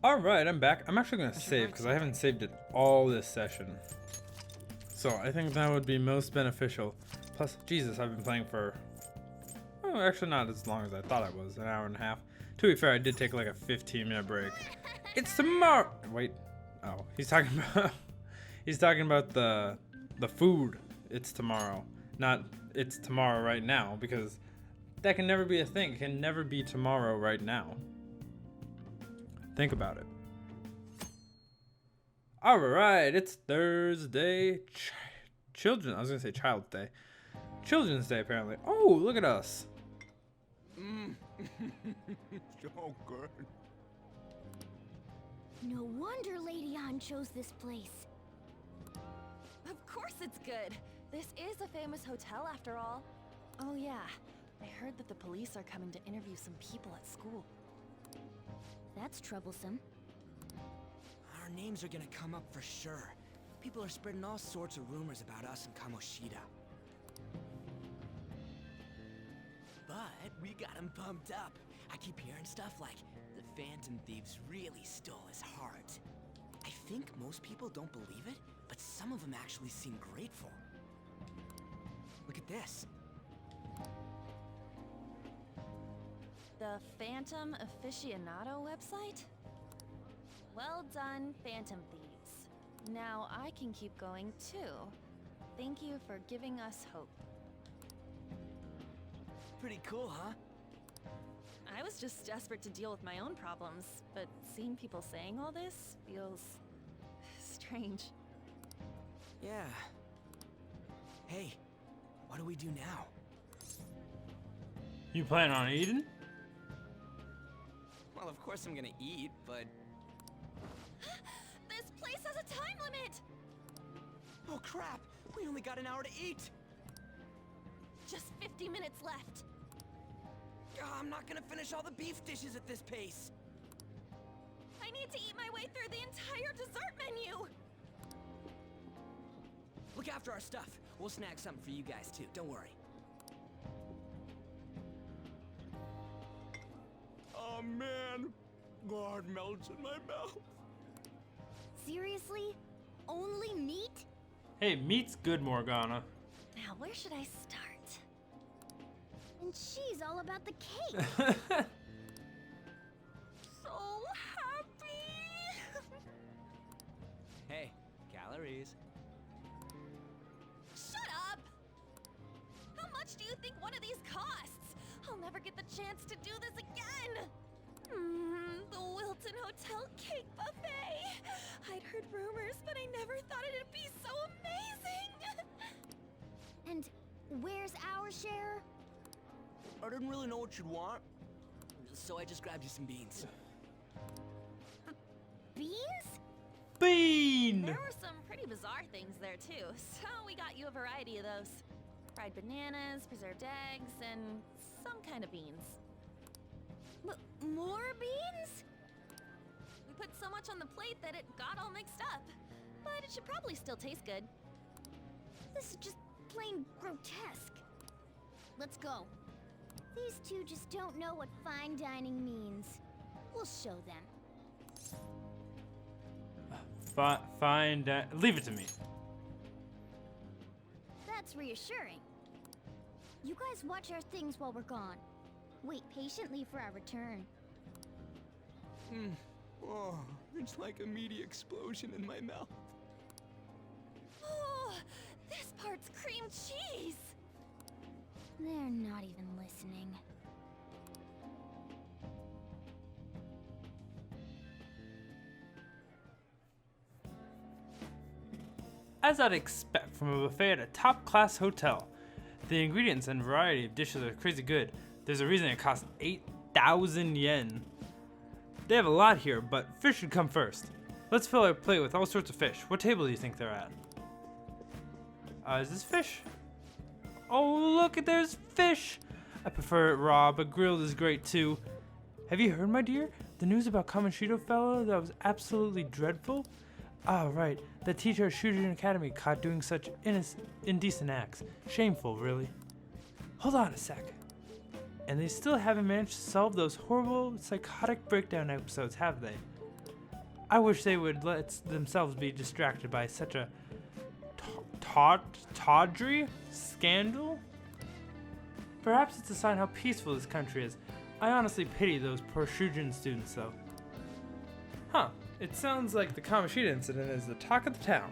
Alright, I'm back. I'm actually going to save because I haven't saved it all this session. So I think that would be most beneficial. Plus, Jesus, I've been playing for... Oh, actually not as long as I thought I was. An hour and a half. To be fair, I did take like a 15-minute break. It's tomorrow! Wait. Oh, he's talking about... he's talking about the food. It's tomorrow. Not it's tomorrow right now, because that can never be a thing. It can never be tomorrow right now. Think about it. Alright, it's Thursday. I was gonna say Child's Day. Children's Day, apparently. Oh, look at us. So good. No wonder Lady Anne chose this place. Of course it's good. This is a famous hotel after all. Oh yeah, I heard that the police are coming to interview some people at school. That's troublesome. Our names are gonna come up for sure. People are spreading all sorts of rumors about us in Kamoshida. But we got him pumped up. I keep hearing stuff like the Phantom Thieves really stole his heart. I think most people don't believe it, but some of them actually seem grateful. Look at this. The Phantom Aficionado website? Well done, Phantom Thieves. Now I can keep going too. Thank you for giving us hope. Pretty cool, huh? I was just desperate to deal with my own problems, but seeing people saying all this feels strange. Yeah. Hey, what do we do now? You plan on eating? Well, of course I'm gonna eat, but... This place has a time limit! Oh crap! We only got an hour to eat! Just 50 minutes left. I'm not gonna finish all the beef dishes at this pace! I need to eat my way through the entire dessert menu! Look after our stuff. We'll snag something for you guys too, don't worry. Oh man, God melts in my mouth. Seriously? Only meat? Hey, meat's good, Morgana. Now, where should I start? And she's all about the cake. So happy! Hey, calories. Shut up! How much do you think one of these costs? I'll never get the chance to do this again! The Wilton Hotel Cake Buffet! I'd heard rumors, but I never thought it'd be so amazing! And where's our share? I didn't really know what you'd want, so I just grabbed you some beans. Beans? Bean! There were some pretty bizarre things there too, so we got you a variety of those. Fried bananas, preserved eggs, and some kind of beans. More beans? We put so much on the plate that it got all mixed up. But it should probably still taste good. This is just plain grotesque. Let's go. These two just don't know what fine dining means. We'll show them. Leave it to me. That's reassuring. You guys watch our things while we're gone. Wait patiently for our return. Oh, it's like a meaty explosion in my mouth. Oh, this part's cream cheese! They're not even listening. As I'd expect from a buffet at a top-class hotel, the ingredients and variety of dishes are crazy good. There's a reason it costs 8,000 yen. They have a lot here, but fish should come first. Let's fill our plate with all sorts of fish. What table do you think they're at? Is this fish? Oh, look, there's fish! I prefer it raw, but grilled is great too. Have you heard, my dear? The news about Kamoshida fellow that was absolutely dreadful? Ah, right. The teacher at Shujin Academy caught doing such indecent acts. Shameful, really. Hold on a sec. And they still haven't managed to solve those horrible psychotic breakdown episodes, have they? I wish they would let themselves be distracted by such a tawdry scandal. Perhaps it's a sign how peaceful this country is. I honestly pity those poor Shujin students, though. Huh. It sounds like the Kamoshida incident is the talk of the town.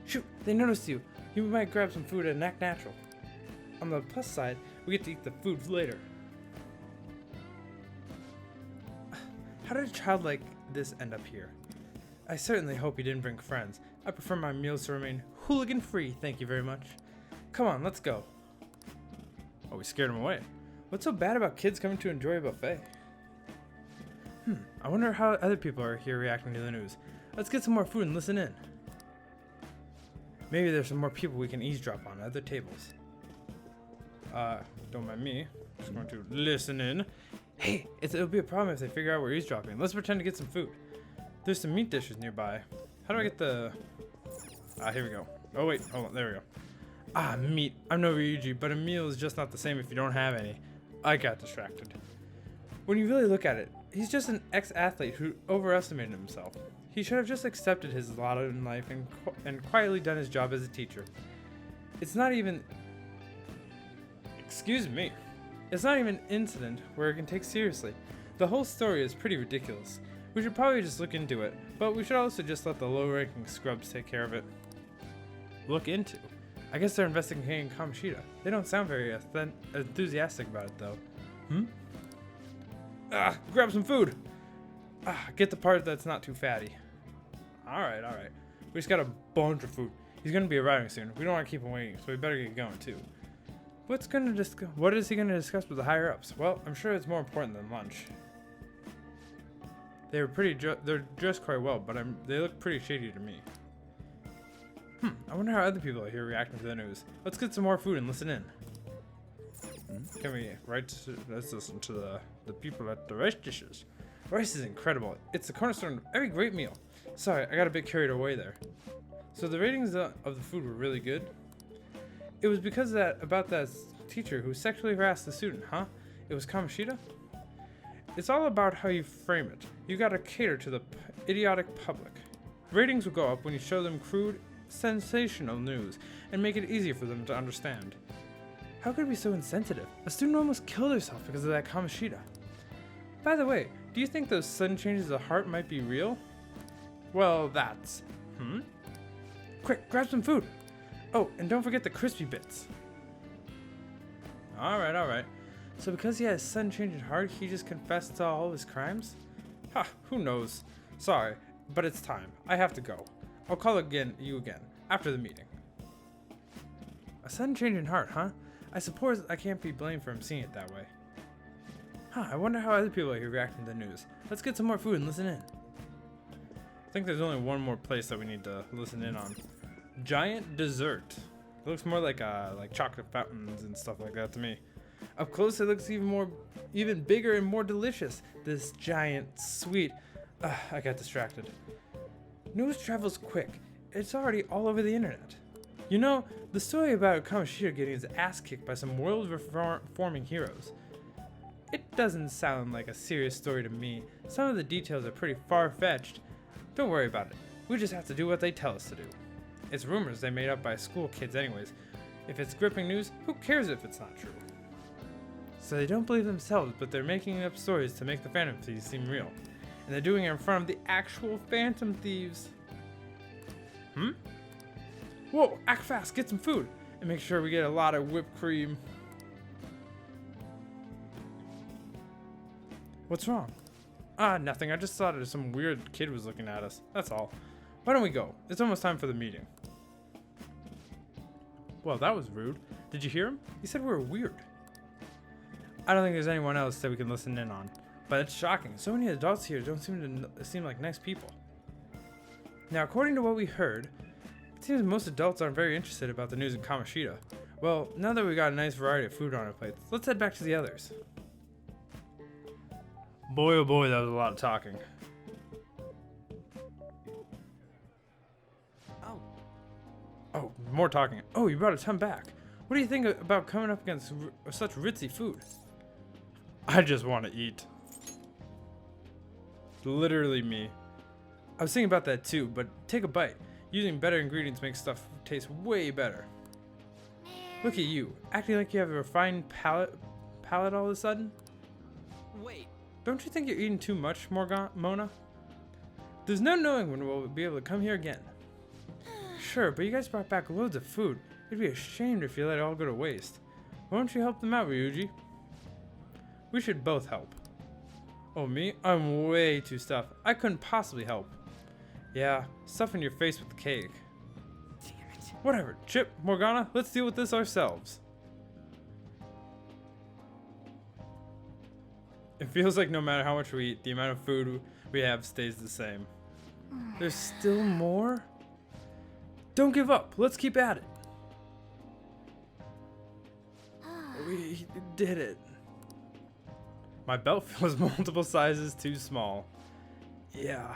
Shoot, they noticed you. You might grab some food and act natural. On the plus side, we get to eat the food later. How did a child like this end up here? I certainly hope he didn't bring friends. I prefer my meals to remain hooligan-free, thank you very much. Come on, let's go. Oh, we scared him away. What's so bad about kids coming to enjoy a buffet? I wonder how other people are here reacting to the news. Let's get some more food and listen in. Maybe there's some more people we can eavesdrop on at other tables. Don't mind me. Just going to listen in. Hey, it'll be a problem if they figure out we're eavesdropping. Let's pretend to get some food. There's some meat dishes nearby. How do I get the... here we go. Oh wait, hold on, there we go. Meat. I'm no Ryuji, but a meal is just not the same if you don't have any. I got distracted. When you really look at it, he's just an ex-athlete who overestimated himself. He should have just accepted his lot in life and quietly done his job as a teacher. It's not even... Excuse me. It's not even an incident where it can take seriously. The whole story is pretty ridiculous. We should probably just look into it, but we should also just let the low-ranking scrubs take care of it. Look into? I guess they're investigating Kamoshida. They don't sound very enthusiastic about it, though. Grab some food! Get the part that's not too fatty. Alright. We just got a bunch of food. He's gonna be arriving soon. We don't want to keep him waiting, so we better get going, too. What is he gonna discuss with the higher-ups? Well, I'm sure it's more important than lunch. They're dressed quite well, but they look pretty shady to me. I wonder how other people are here reacting to the news. Let's get some more food and listen in. Let's listen to the people at the rice dishes. Rice is incredible. It's the cornerstone of every great meal. Sorry, I got a bit carried away there. So the ratings of the food were really good? It was because about that teacher who sexually harassed the student, huh? It was Kamoshida? It's all about how you frame it. You gotta cater to the idiotic public. Ratings will go up when you show them crude, sensational news and make it easier for them to understand. How could it be so insensitive? A student almost killed herself because of that Kamoshida. By the way, do you think those sudden changes of heart might be real? Well, that's... Quick, grab some food! Oh, and don't forget the crispy bits. Alright. So because he had a sudden change in heart, he just confessed to all of his crimes? Who knows? Sorry, but it's time. I have to go. I'll call you again, after the meeting. A sudden change in heart, huh? I suppose I can't be blamed for him seeing it that way. I wonder how other people are here reacting to the news. Let's get some more food and listen in. I think there's only one more place that we need to listen in on. Giant dessert. It looks more like chocolate fountains and stuff like that to me. Up close, it looks even bigger and more delicious. This giant sweet. I got distracted. News travels quick. It's already all over the internet. You know, the story about Kamoshida getting his ass kicked by some world-reforming heroes. It doesn't sound like a serious story to me. Some of the details are pretty far-fetched. Don't worry about it. We just have to do what they tell us to do. It's rumors they made up by school kids anyways. If it's gripping news, who cares if it's not true? So they don't believe themselves, but they're making up stories to make the Phantom Thieves seem real. And they're doing it in front of the actual Phantom Thieves. Whoa, act fast, get some food. And make sure we get a lot of whipped cream. What's wrong? Nothing. I just thought some weird kid was looking at us. That's all. Why don't we go? It's almost time for the meeting. Well, that was rude. Did you hear him? He said we were weird. I don't think there's anyone else that we can listen in on. But it's shocking. So many adults here don't seem like nice people. Now, according to what we heard, it seems most adults aren't very interested about the news in Kamoshida. Well, now that we got a nice variety of food on our plates, let's head back to the others. Boy, oh boy, that was a lot of talking. Oh, more talking. Oh, you brought a ton back. What do you think about coming up against such ritzy food? I just want to eat. Literally me. I was thinking about that too, but take a bite. Using better ingredients makes stuff taste way better. Look at you, acting like you have a refined palate all of a sudden. Wait, Don't you think you're eating too much, Mona? There's no knowing when we'll be able to come here again. Sure, but you guys brought back loads of food. It'd be a shame if you let it all go to waste. Why don't you help them out, Ryuji? We should both help. Oh, me? I'm way too stuffed. I couldn't possibly help. Yeah, stuffing your face with the cake. damn it. Whatever. Chip, Morgana, let's deal with this ourselves. It feels like no matter how much we eat, the amount of food we have stays the same. There's still more? Don't give up. Let's keep at it. We did it. My belt feels multiple sizes too small. Yeah,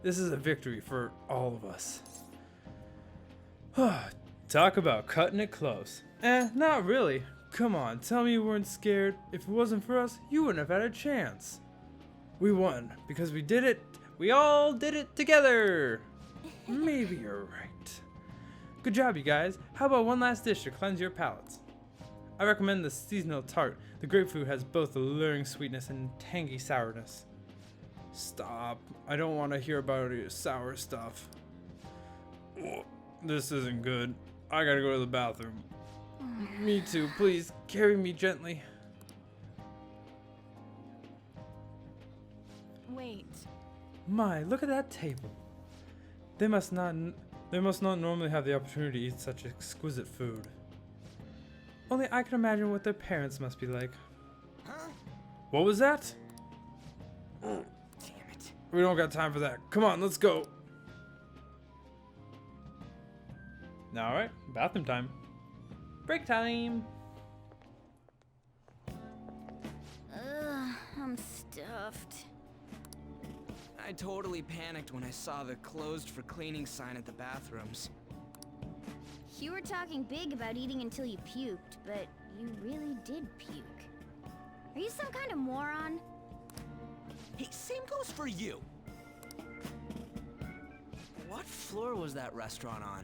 this is a victory for all of us. Talk about cutting it close. Not really. Come on, tell me you weren't scared. If it wasn't for us, you wouldn't have had a chance. We won because we did it. We all did it together. Maybe you're right. Good job, you guys. How about one last dish to cleanse your palates? I recommend the seasonal tart. The grapefruit has both alluring sweetness and tangy sourness. Stop. I don't want to hear about your sour stuff. Oh, this isn't good. I gotta go to the bathroom. Me too. Please carry me gently. Wait. My, look at that table. They must not normally have the opportunity to eat such exquisite food. Only I can imagine what their parents must be like. Huh? What was that? Damn it. We don't got time for that. Come on, let's go. Alright, bathroom time. Break time. I'm stuffed. I totally panicked when I saw the closed for cleaning sign at the bathrooms. You were talking big about eating until you puked, but you really did puke. Are you some kind of moron? Hey, same goes for you. What floor was that restaurant on?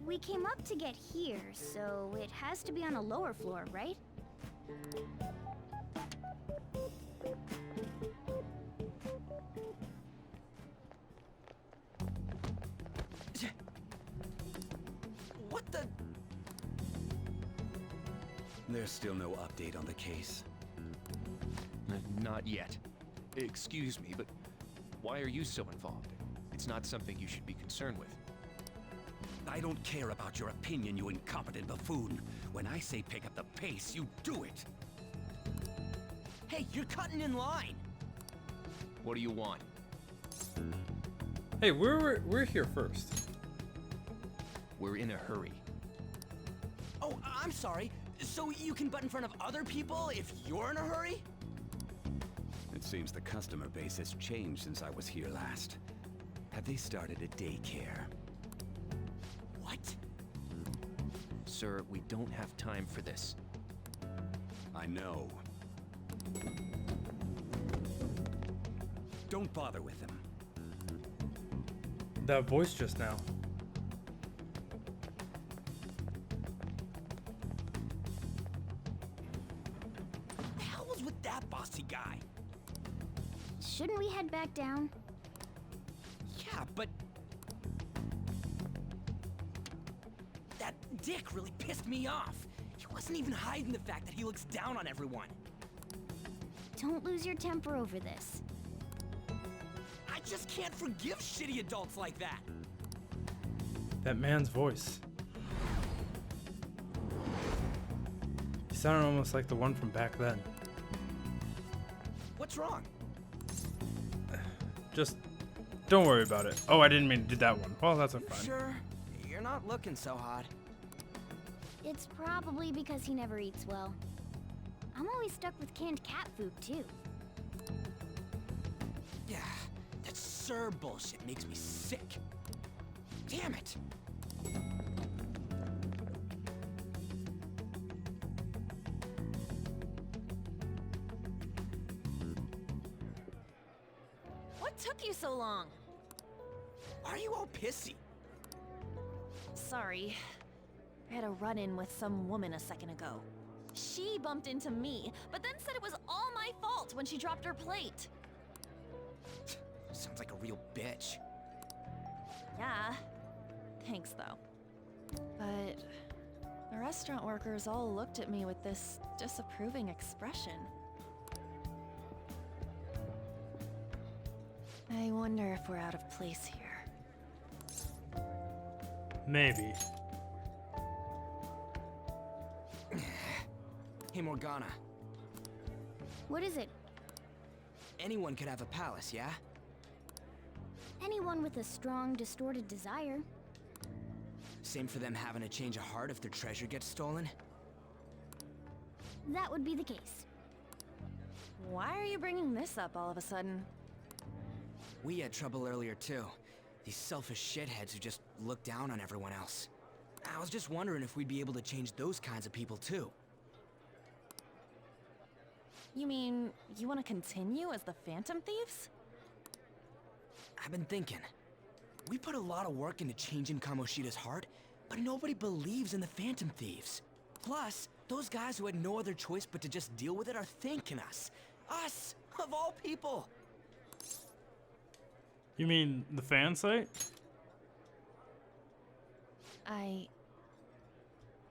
We came up to get here, so it has to be on a lower floor, right? What the? There's still no update on the case. Not yet. Excuse me, but why are you so involved? It's not something you should be concerned with. I don't care about your opinion, you incompetent buffoon. When I say pick up the pace, you do it. Hey, you're cutting in line. What do you want? Hey, we're here first. We're in a hurry. Oh, I'm sorry. So you can butt in front of other people if you're in a hurry? It seems the customer base has changed since I was here last. Have they started a daycare? What? Sir, we don't have time for this. I know. Don't bother with him. That voice just now. What the hell was with that bossy guy? Shouldn't we head back down? Yeah, but... that dick really pissed me off. He wasn't even hiding the fact that he looks down on everyone. Don't lose your temper over this. I just can't forgive shitty adults like that. That man's voice. He sounded almost like the one from back then. What's wrong? Just don't worry about it. Oh, I didn't mean to do that one. Well, that's fine. Sure, you're not looking so hot. It's probably because he never eats well. I'm always stuck with canned cat food, too. Yeah, that Sir bullshit makes me sick. Damn it! What took you so long? Why are you all pissy? Sorry. I had a run-in with some woman a second ago. She bumped into me, but then said it was all my fault when she dropped her plate. Sounds like a real bitch. Yeah. Thanks, though. But the restaurant workers all looked at me with this disapproving expression. I wonder if we're out of place here. Maybe. Hey, Morgana. What is it? Anyone could have a palace, yeah? Anyone with a strong, distorted desire. Same for them having a change of heart if their treasure gets stolen? That would be the case. Why are you bringing this up all of a sudden? We had trouble earlier, too. These selfish shitheads who just look down on everyone else. I was just wondering if we'd be able to change those kinds of people, too. You mean, you want to continue as the Phantom Thieves? I've been thinking. We put a lot of work into changing Kamoshida's heart, but nobody believes in the Phantom Thieves. Plus, those guys who had no other choice but to just deal with it are thanking us. Us, of all people. You mean the fan site? I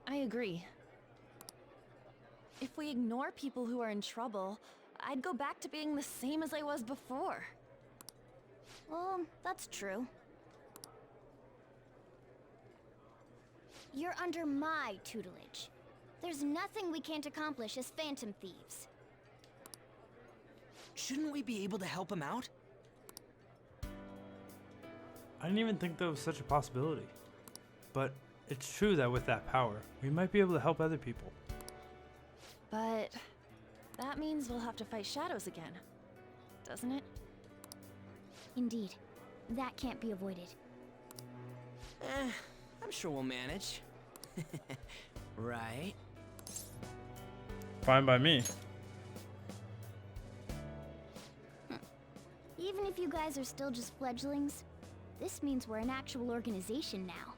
agree. If we ignore people who are in trouble, I'd go back to being the same as I was before. Well, that's true. You're under my tutelage. There's nothing we can't accomplish as Phantom Thieves. Shouldn't we be able to help him out? I didn't even think that was such a possibility. But it's true that with that power, we might be able to help other people. But that means we'll have to fight shadows again, doesn't it? Indeed. That can't be avoided. I'm sure we'll manage. Right? Fine by me. Even if you guys are still just fledglings, this means we're an actual organization now.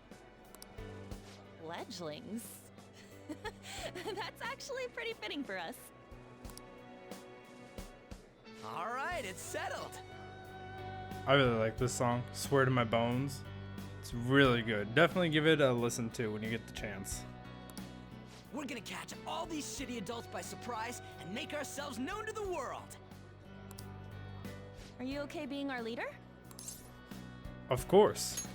Fledglings? That's actually pretty fitting for us. All right, it's settled. I really like this song, Swear to My Bones. It's really good. Definitely give it a listen to when you get the chance. We're gonna catch all these shitty adults by surprise and make ourselves known to the world. Are you okay being our leader? Of course.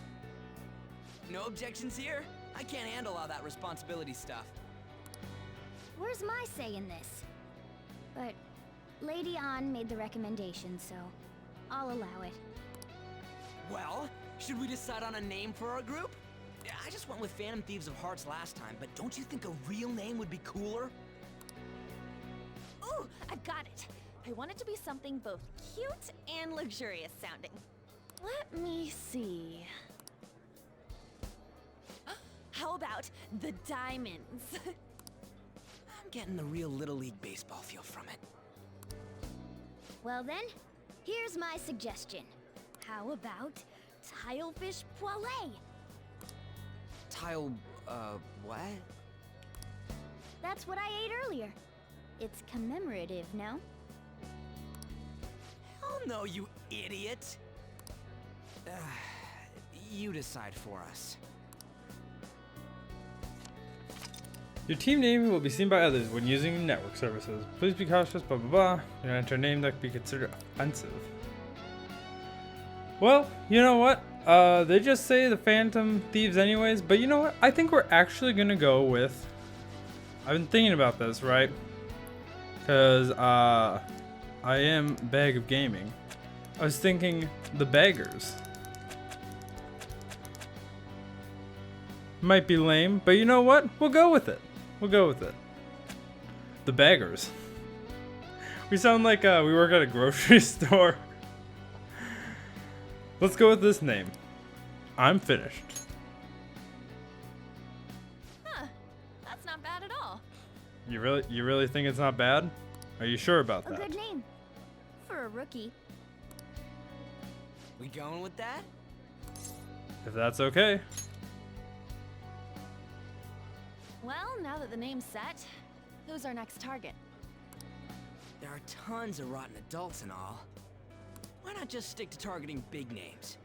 No objections here? I can't handle all that responsibility stuff. Where's my say in this? But Lady An made the recommendation, so I'll allow it. Well, should we decide on a name for our group? Yeah, I just went with Phantom Thieves of Hearts last time, but don't you think a real name would be cooler? Ooh, I've got it. I want it to be something both cute and luxurious sounding. Let me see. How about the Diamonds? I'm getting the real Little League Baseball feel from it. Well then, here's my suggestion. How about Tilefish Poêlée? What? That's what I ate earlier. It's commemorative, no? Hell no, you idiot! You decide for us. Your team name will be seen by others when using network services. Please be cautious, blah blah blah. You enter a name that could be considered offensive. Well, you know what? They just say the Phantom Thieves anyways, but you know what? I think we're actually gonna go with... I've been thinking about this, right? Because, I am Bag of Gaming. I was thinking the Beggars. Might be lame, but you know what? We'll go with it. We'll go with it. The Beggars. We sound like we work at a grocery store. Let's go with this name. I'm finished. Huh. That's not bad at all. You really think it's not bad? Are you sure about A that? good name. For a rookie. We going with that? If that's okay. Well, now that the name's set, who's our next target? There are tons of rotten adults and all. Why not just stick to targeting big names?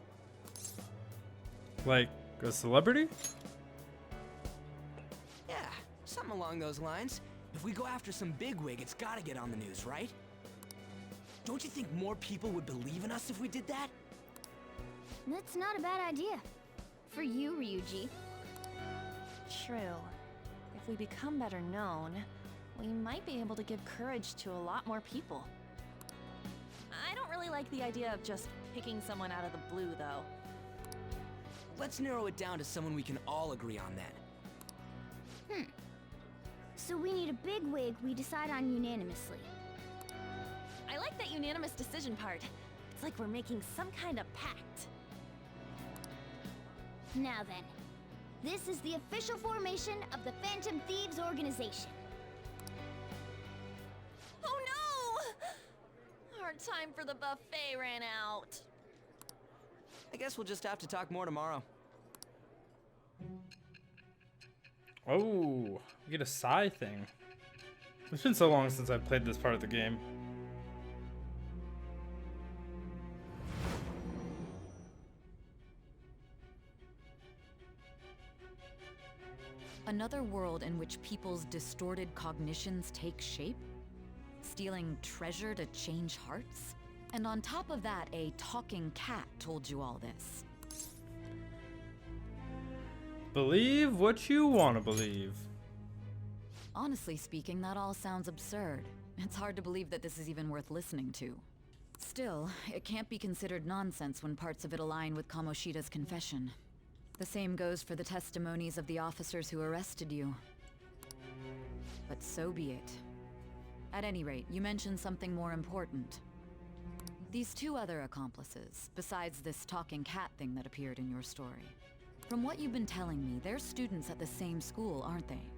Like a celebrity? Yeah, something along those lines. If we go after some bigwig, it's gotta get on the news, right? Don't you think more people would believe in us if we did that? That's not a bad idea. For you, Ryuji. True. If we become better known, we might be able to give courage to a lot more people. I don't really like the idea of just picking someone out of the blue, though. Let's narrow it down to someone we can all agree on then. So we need a bigwig we decide on unanimously. I like that unanimous decision part. It's like we're making some kind of pact. Now then, this is the official formation of the Phantom Thieves organization. Oh no! Our time for the buffet ran out. I guess we'll just have to talk more tomorrow. Oh, we get a Psy thing. It's been so long since I've played this part of the game. Another world in which people's distorted cognitions take shape? Stealing treasure to change hearts? And on top of that, a talking cat told you all this. Believe what you want to believe. Honestly speaking, that all sounds absurd. It's hard to believe that this is even worth listening to. Still, it can't be considered nonsense when parts of it align with Kamoshida's confession. The same goes for the testimonies of the officers who arrested you. But so be it. At any rate, you mentioned something more important. These two other accomplices, besides this talking cat thing that appeared in your story. From what you've been telling me, they're students at the same school, aren't they?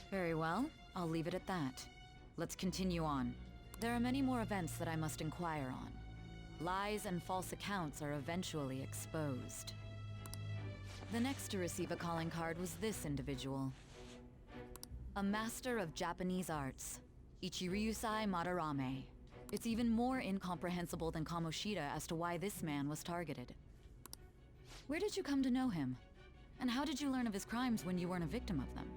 Very well, I'll leave it at that. Let's continue on. There are many more events that I must inquire on. Lies and false accounts are eventually exposed. The next to receive a calling card was this individual. A master of Japanese arts, Ichiryusai Madarame. It's even more incomprehensible than Kamoshida as to why this man was targeted. Where did you come to know him? And how did you learn of his crimes when you weren't a victim of them?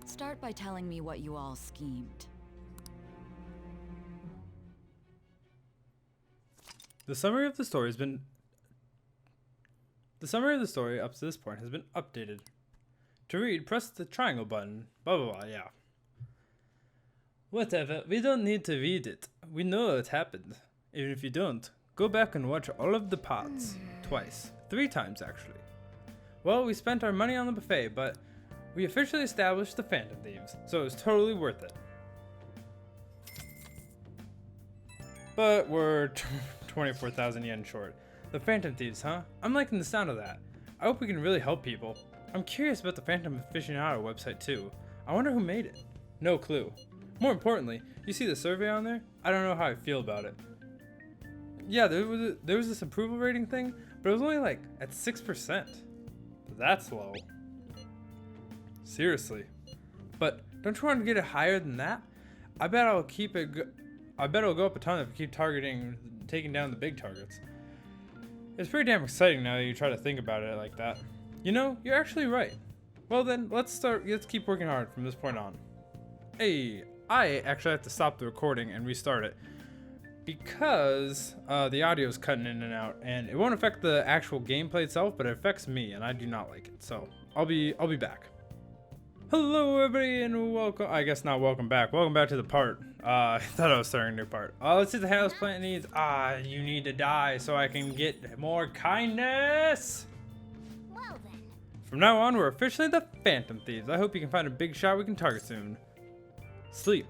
Start by telling me what you all schemed. The summary of the story up to this point has been updated. To read, press the triangle button. Blah blah blah, yeah. Whatever, we don't need to read it. We know it happened. Even if you don't, go back and watch all of the parts. Twice. 3 times, actually. Well, we spent our money on the buffet, but we officially established the Phantom Thieves, so it was totally worth it. But we're 24,000 yen short. The Phantom Thieves, huh? I'm liking the sound of that. I hope we can really help people. I'm curious about the Phantom Aficionado website too. I wonder who made it. No clue. More importantly, you see the survey on there? I don't know how I feel about it. Yeah, there was this approval rating thing, but it was only like at 6%. That's low. Seriously. But don't you want to get it higher than that? I bet it'll go up a ton if you keep taking down the big targets. It's pretty damn exciting now that you try to think about it like that. You know, you're actually right. Well then, let's keep working hard from this point on. Hey, I actually have to stop the recording and restart it because the audio is cutting in and out, and it won't affect the actual gameplay itself, but it affects me, and I do not like it. So I'll be back. Hello everybody and welcome. I guess not welcome back. Welcome back to the part. I thought I was starting a new part. Let's see the house plant needs. You need to die so I can get more kindness. Well then. From now on, we're officially the Phantom Thieves. I hope you can find a big shot we can target soon. Sleep.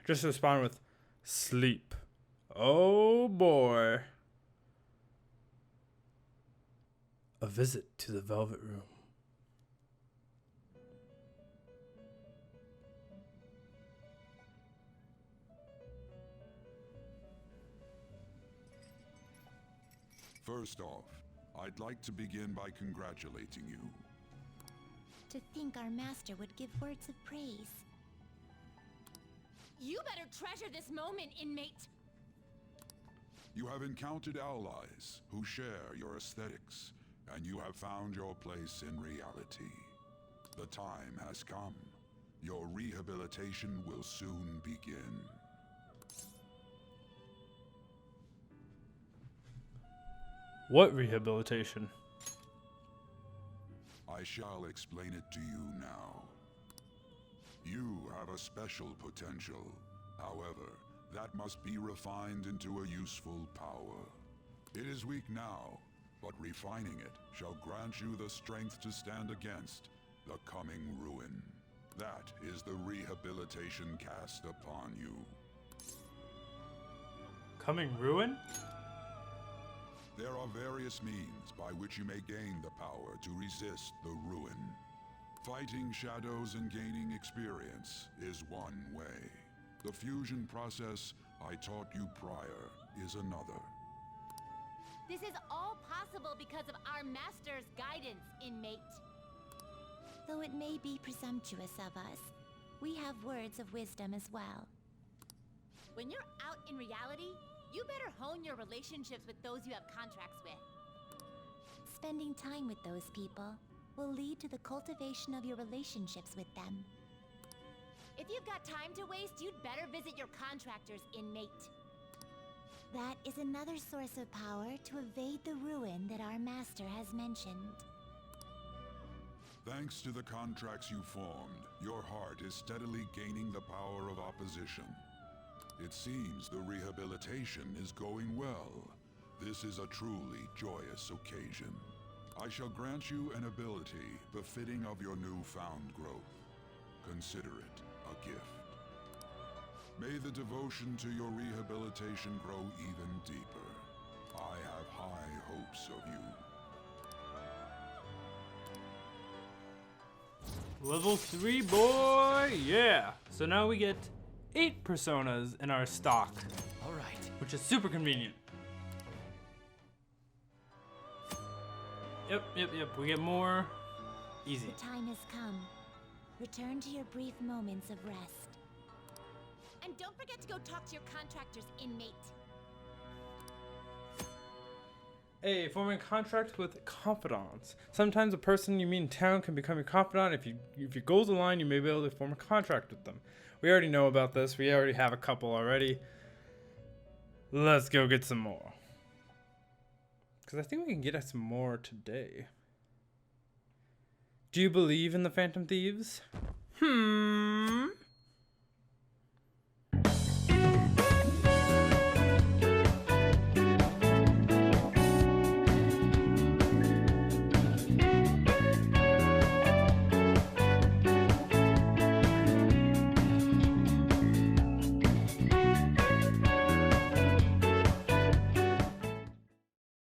Just respond with sleep. Oh boy. A visit to the Velvet Room. First off, I'd like to begin by congratulating you. To think our master would give words of praise. You better treasure this moment, inmate. You have encountered allies who share your aesthetics, and you have found your place in reality. The time has come. Your rehabilitation will soon begin. What rehabilitation? I shall explain it to you now. You have a special potential. However, that must be refined into a useful power. It is weak now, but refining it shall grant you the strength to stand against the coming ruin. That is the rehabilitation cast upon you. Coming ruin? There are various means by which you may gain the power to resist the ruin. Fighting shadows and gaining experience is one way. The fusion process I taught you prior is another. This is all possible because of our master's guidance, inmate. Though it may be presumptuous of us, we have words of wisdom as well. When you're out in reality, you better hone your relationships with those you have contracts with. Spending time with those people will lead to the cultivation of your relationships with them. If you've got time to waste, you'd better visit your contractors, inmate. That is another source of power to evade the ruin that our master has mentioned. Thanks to the contracts you formed, your heart is steadily gaining the power of opposition. It seems the rehabilitation is going well. This is a truly joyous occasion. I shall grant you an ability befitting of your newfound growth. Consider it a gift. May the devotion to your rehabilitation grow even deeper. I have high hopes of you. Level 3, boy! Yeah! So now we get 8 personas in our stock, All right. which is super convenient. Yep. We get more. Easy. The time has come. Return to your brief moments of rest. And don't forget to go talk to your contractors, inmate. A, forming contracts with confidants. Sometimes a person you meet in town can become your confidant. If your goals align, you may be able to form a contract with them. We already know about this. We already have a couple already. Let's go get some more. Because I think we can get us some more today. Do you believe in the Phantom Thieves?